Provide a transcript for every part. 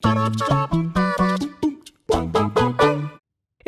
If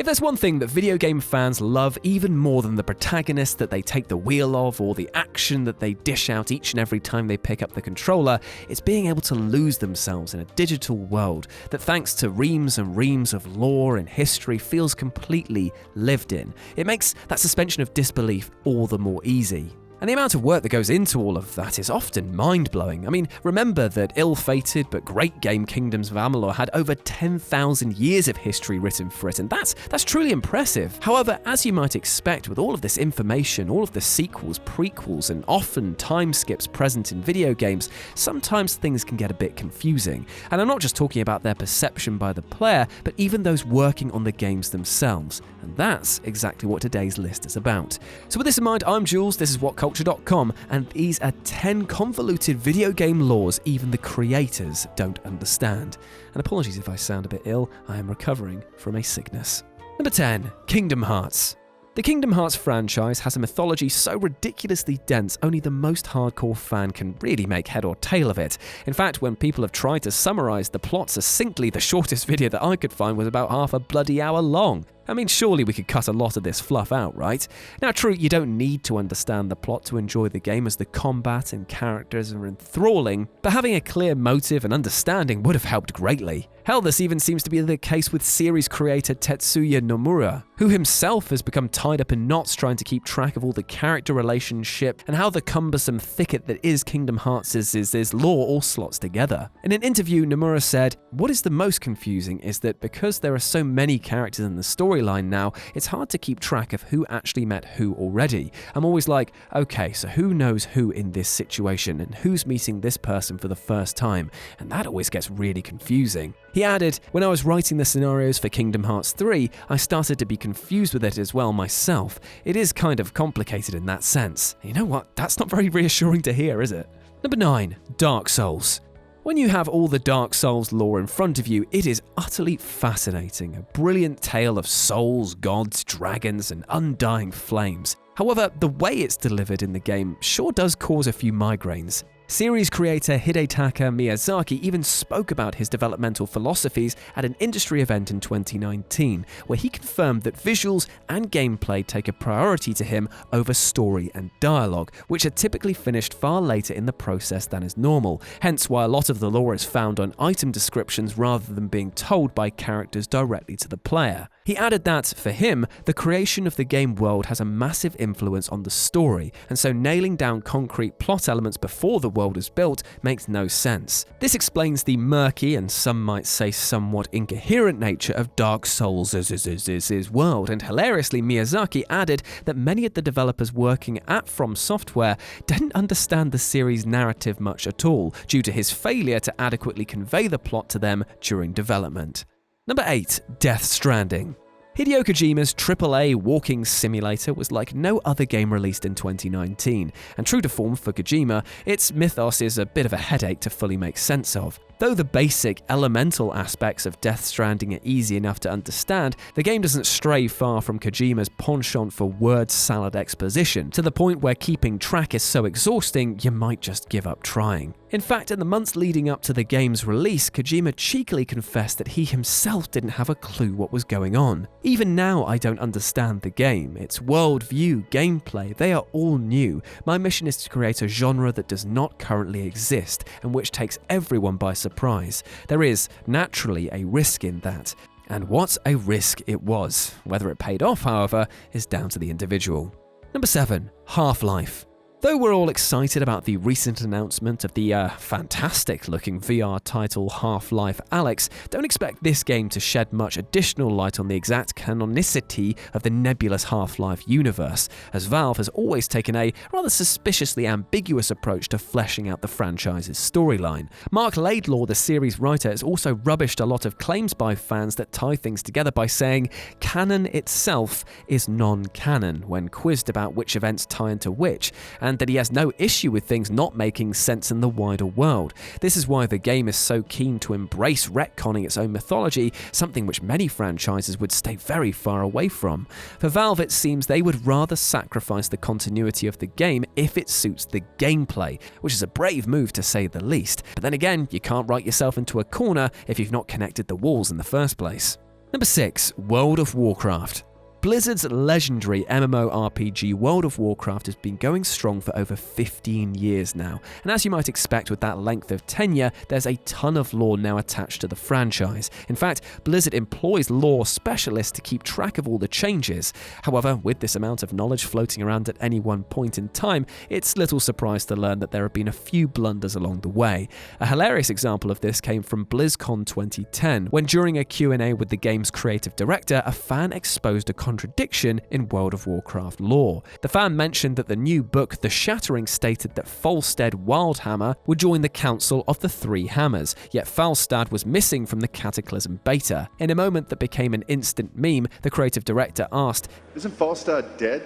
there's one thing that video game fans love even more than the protagonist that they take the wheel of or the action that they dish out each and every time they pick up the controller, it's being able to lose themselves in a digital world that, thanks to reams and reams of lore and history, feels completely lived in. It makes that suspension of disbelief all the more easy. And the amount of work that goes into all of that is often mind-blowing. I mean, remember that ill-fated but great game Kingdoms of Amalur had over 10,000 years of history written for it, and that's truly impressive. However, as you might expect, with all of this information, all of the sequels, prequels, and often time skips present in video games, sometimes things can get a bit confusing. And I'm not just talking about their perception by the player, but even those working on the games themselves. And that's exactly what today's list is about. So with this in mind, I'm Jules, this is WhatCulture.com, and these are 10 convoluted video game laws even the creators don't understand. And apologies if I sound a bit ill, I am recovering from a sickness. Number 10, Kingdom Hearts. The Kingdom Hearts franchise has a mythology so ridiculously dense, only the most hardcore fan can really make head or tail of it. In fact, when people have tried to summarize the plot succinctly, the shortest video that I could find was about half a bloody hour long. I mean, surely we could cut a lot of this fluff out, right? Now, true, you don't need to understand the plot to enjoy the game, as the combat and characters are enthralling, but having a clear motive and understanding would have helped greatly. Hell, this even seems to be the case with series creator Tetsuya Nomura, who himself has become tied up in knots trying to keep track of all the character relationship and how the cumbersome thicket that is Kingdom Hearts' lore all slots together. In an interview, Nomura said, "What is the most confusing is that because there are so many characters in the storyline now, it's hard to keep track of who actually met who already. I'm always like, okay, so who knows who in this situation and who's meeting this person for the first time? And that always gets really confusing." He added, "When I was writing the scenarios for Kingdom Hearts 3, I started to be confused with it as well myself. It is kind of complicated in that sense." And you know what? That's not very reassuring to hear, is it? Number 9, Dark Souls. When you have all the Dark Souls lore in front of you, it is utterly fascinating. A brilliant tale of souls, gods, dragons, and undying flames. However, the way it's delivered in the game sure does cause a few migraines. Series creator Hideo Miyazaki even spoke about his developmental philosophies at an industry event in 2019, where he confirmed that visuals and gameplay take a priority to him over story and dialogue, which are typically finished far later in the process than is normal, hence why a lot of the lore is found on item descriptions rather than being told by characters directly to the player. He added that, for him, the creation of the game world has a massive influence on the story, and so nailing down concrete plot elements before the world is built makes no sense. This explains the murky and some might say somewhat incoherent nature of Dark Souls' world, and hilariously Miyazaki added that many of the developers working at From Software didn't understand the series' narrative much at all, due to his failure to adequately convey the plot to them during development. Number 8, Death Stranding. Hideo Kojima's AAA walking simulator was like no other game released in 2019, and true to form for Kojima, its mythos is a bit of a headache to fully make sense of. Though the basic, elemental aspects of Death Stranding are easy enough to understand, the game doesn't stray far from Kojima's penchant for word salad exposition, to the point where keeping track is so exhausting you might just give up trying. In fact, in the months leading up to the game's release, Kojima cheekily confessed that he himself didn't have a clue what was going on. "Even now, I don't understand the game. Its worldview, gameplay, they are all new. My mission is to create a genre that does not currently exist, and which takes everyone by surprise. There is, naturally, a risk in that." And what a risk it was. Whether it paid off, however, is down to the individual. Number 7, HalfLife. Though we're all excited about the recent announcement of the fantastic-looking VR title Half-Life Alyx, don't expect this game to shed much additional light on the exact canonicity of the nebulous Half-Life universe, as Valve has always taken a rather suspiciously ambiguous approach to fleshing out the franchise's storyline. Mark Laidlaw, the series writer, has also rubbished a lot of claims by fans that tie things together by saying canon itself is non-canon when quizzed about which events tie into which, and and that he has no issue with things not making sense in the wider world. This is why the game is so keen to embrace retconning its own mythology, something which many franchises would stay very far away from. For Valve, it seems they would rather sacrifice the continuity of the game if it suits the gameplay, which is a brave move to say the least. But then again, you can't write yourself into a corner if you've not connected the walls in the first place. Number 6. World of Warcraft. Blizzard's legendary MMORPG World of Warcraft has been going strong for over 15 years now, and as you might expect with that length of tenure, there's a ton of lore now attached to the franchise. In fact, Blizzard employs lore specialists to keep track of all the changes. However, with this amount of knowledge floating around at any one point in time, it's little surprise to learn that there have been a few blunders along the way. A hilarious example of this came from BlizzCon 2010, when during a Q&A with the game's creative director, a fan exposed a contradiction in World of Warcraft lore. The fan mentioned that the new book The Shattering stated that Falstad Wildhammer would join the Council of the Three Hammers, yet Falstad was missing from the Cataclysm beta. In a moment that became an instant meme, the creative director asked, "Isn't Falstad dead?"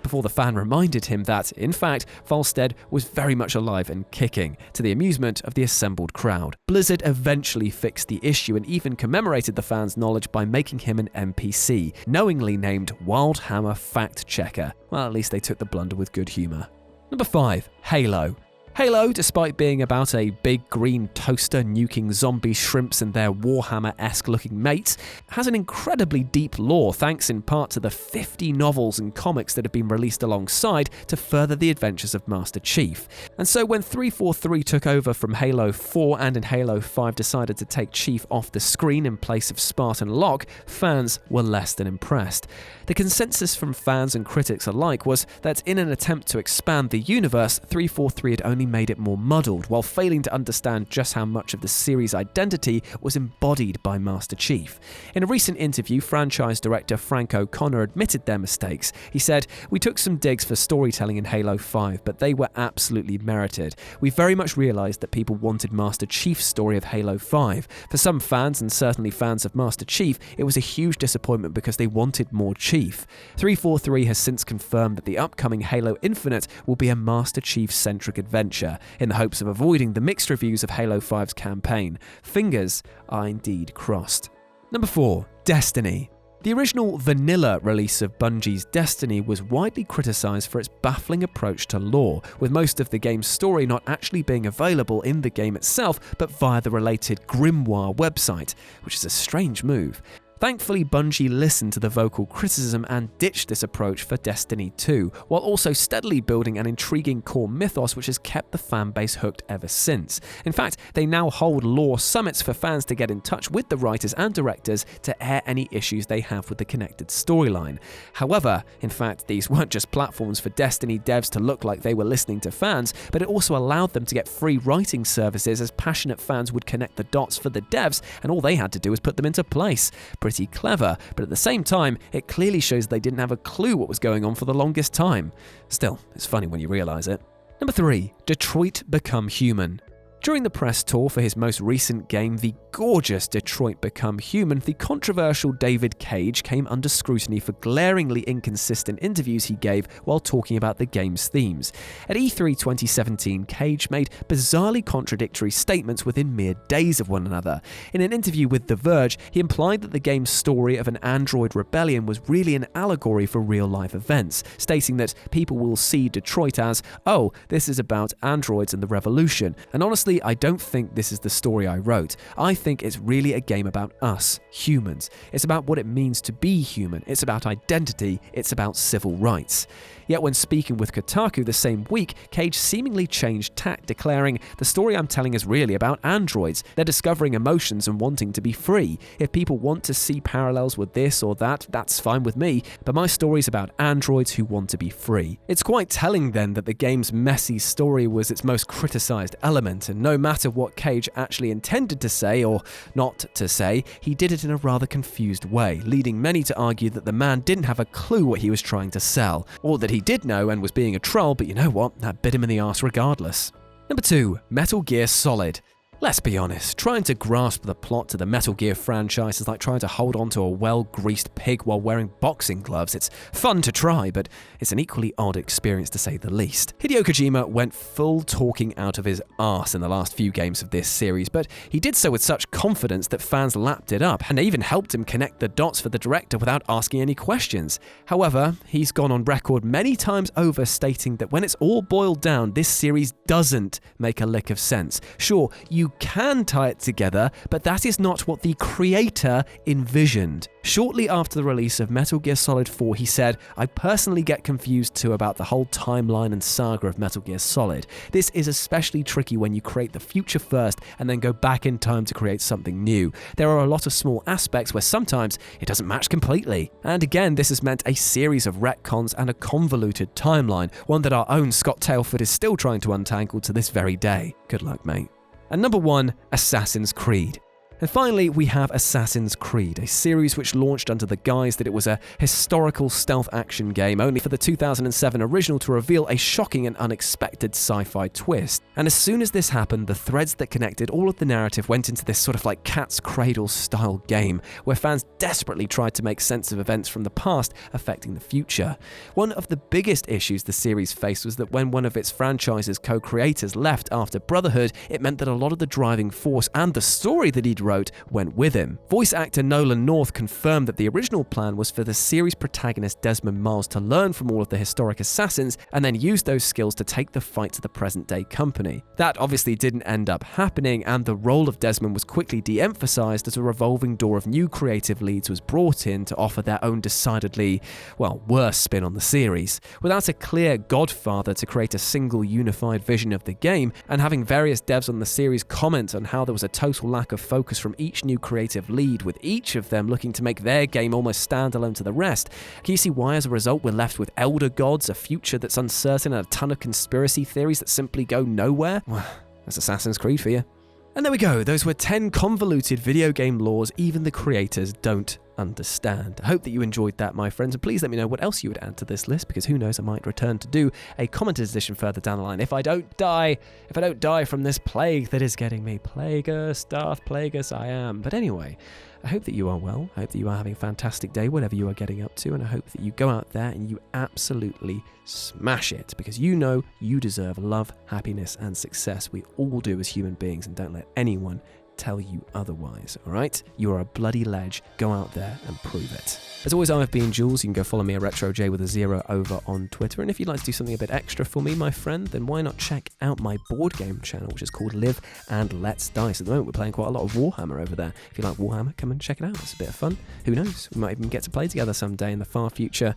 before the fan reminded him that, in fact, Falstad was very much alive and kicking, to the amusement of the assembled crowd. Blizzard eventually fixed the issue and even commemorated the fan's knowledge by making him an NPC, knowingly named Wildhammer Fact Checker. Well, at least they took the blunder with good humour. Number 5. Halo. Halo, despite being about a big green toaster nuking zombie shrimps and their Warhammer-esque looking mates, has an incredibly deep lore thanks in part to the 50 novels and comics that have been released alongside to further the adventures of Master Chief. And so when 343 took over from Halo 4 and in Halo 5 decided to take Chief off the screen in place of Spartan Locke, fans were less than impressed. The consensus from fans and critics alike was that in an attempt to expand the universe, 343 had only made it more muddled, while failing to understand just how much of the series' identity was embodied by Master Chief. In a recent interview, franchise director Frank O'Connor admitted their mistakes. He said, "We took some digs for storytelling in Halo 5, but they were absolutely merited. We very much realised that people wanted Master Chief's story of Halo 5. For some fans, and certainly fans of Master Chief, it was a huge disappointment because they wanted more Chief." 343 has since confirmed that the upcoming Halo Infinite will be a Master Chief-centric adventure, in the hopes of avoiding the mixed reviews of Halo 5's campaign. Fingers are indeed crossed. Number 4. Destiny. The original vanilla release of Bungie's Destiny was widely criticised for its baffling approach to lore, with most of the game's story not actually being available in the game itself, but via the related Grimoire website, which is a strange move. Thankfully, Bungie listened to the vocal criticism and ditched this approach for Destiny 2, while also steadily building an intriguing core mythos which has kept the fanbase hooked ever since. In fact, they now hold lore summits for fans to get in touch with the writers and directors to air any issues they have with the connected storyline. However, in fact, these weren't just platforms for Destiny devs to look like they were listening to fans, but it also allowed them to get free writing services as passionate fans would connect the dots for the devs, and all they had to do was put them into place. Pretty clever, but at the same time, it clearly shows they didn't have a clue what was going on for the longest time. Still, it's funny when you realise it. Number 3. Detroit Become Human. During the press tour for his most recent game, the gorgeous Detroit Become Human, the controversial David Cage came under scrutiny for glaringly inconsistent interviews he gave while talking about the game's themes. At E3 2017, Cage made bizarrely contradictory statements within mere days of one another. In an interview with The Verge, he implied that the game's story of an android rebellion was really an allegory for real-life events, stating that people will see Detroit as, "Oh, this is about androids and the revolution," and honestly, I don't think this is the story I wrote. I think it's really a game about us, humans. It's about what it means to be human. It's about identity. It's about civil rights. Yet when speaking with Kotaku the same week, Cage seemingly changed tack, declaring, "The story I'm telling is really about androids. They're discovering emotions and wanting to be free. If people want to see parallels with this or that, that's fine with me, but my story's about androids who want to be free." It's quite telling then that the game's messy story was its most criticised element, and no matter what Cage actually intended to say or not to say, he did it in a rather confused way, leading many to argue that the man didn't have a clue what he was trying to sell, or that he did know and was being a troll, but you know what, that bit him in the arse regardless. Number 2. Metal Gear Solid. Let's be honest, trying to grasp the plot to the Metal Gear franchise is like trying to hold on to a well-greased pig while wearing boxing gloves. It's fun to try, but it's an equally odd experience to say the least. Hideo Kojima went full talking out of his arse in the last few games of this series, but he did so with such confidence that fans lapped it up, and they even helped him connect the dots for the director without asking any questions. However, he's gone on record many times over stating that when it's all boiled down, this series doesn't make a lick of sense. Sure, you can tie it together, but that is not what the creator envisioned. Shortly after the release of Metal Gear Solid 4, he said, "I personally get confused too about the whole timeline and saga of Metal Gear Solid. This is especially tricky when you create the future first and then go back in time to create something new. There are a lot of small aspects where sometimes it doesn't match completely." And again, this has meant a series of retcons and a convoluted timeline, one that our own Scott Tailford is still trying to untangle to this very day. Good luck, mate. And number 1, Assassin's Creed. And finally, we have Assassin's Creed, a series which launched under the guise that it was a historical stealth action game, only for the 2007 original to reveal a shocking and unexpected sci-fi twist. And as soon as this happened, the threads that connected all of the narrative went into this sort of like Cat's Cradle style game, where fans desperately tried to make sense of events from the past affecting the future. One of the biggest issues the series faced was that when one of its franchise's co-creators left after Brotherhood, it meant that a lot of the driving force and the story that he'd wrote went with him. Voice actor Nolan North confirmed that the original plan was for the series protagonist Desmond Miles to learn from all of the historic assassins and then use those skills to take the fight to the present-day company. That obviously didn't end up happening, and the role of Desmond was quickly de-emphasized as a revolving door of new creative leads was brought in to offer their own decidedly, worse spin on the series. Without a clear godfather to create a single unified vision of the game, and having various devs on the series comment on how there was a total lack of focus from each new creative lead, with each of them looking to make their game almost standalone to the rest, can you see why as a result we're left with elder gods, a future that's uncertain, and a ton of conspiracy theories that simply go nowhere? Well, that's Assassin's Creed for you. And there we go, those were 10 convoluted video game laws even the creators don't understand. I hope that you enjoyed that, my friends, and please let me know what else you would add to this list, because who knows, I might return to do a commented edition further down the line if I don't die from this plague that is getting me. Plagueus, Darth Plagueus I am. But anyway, I hope that you are well. I hope that you are having a fantastic day, whatever you are getting up to, and I hope that you go out there and you absolutely smash it, because you know you deserve love, happiness, and success. We all do as human beings, and don't let anyone tell you otherwise, alright? You are a bloody ledge. Go out there and prove it. As always, I've been Jules. You can go follow me at RetroJ with a 0 over on Twitter. And if you'd like to do something a bit extra for me, my friend, then why not check out my board game channel, which is called Live and Let's Dice. At the moment, we're playing quite a lot of Warhammer over there. If you like Warhammer, come and check it out. It's a bit of fun. Who knows? We might even get to play together someday in the far future.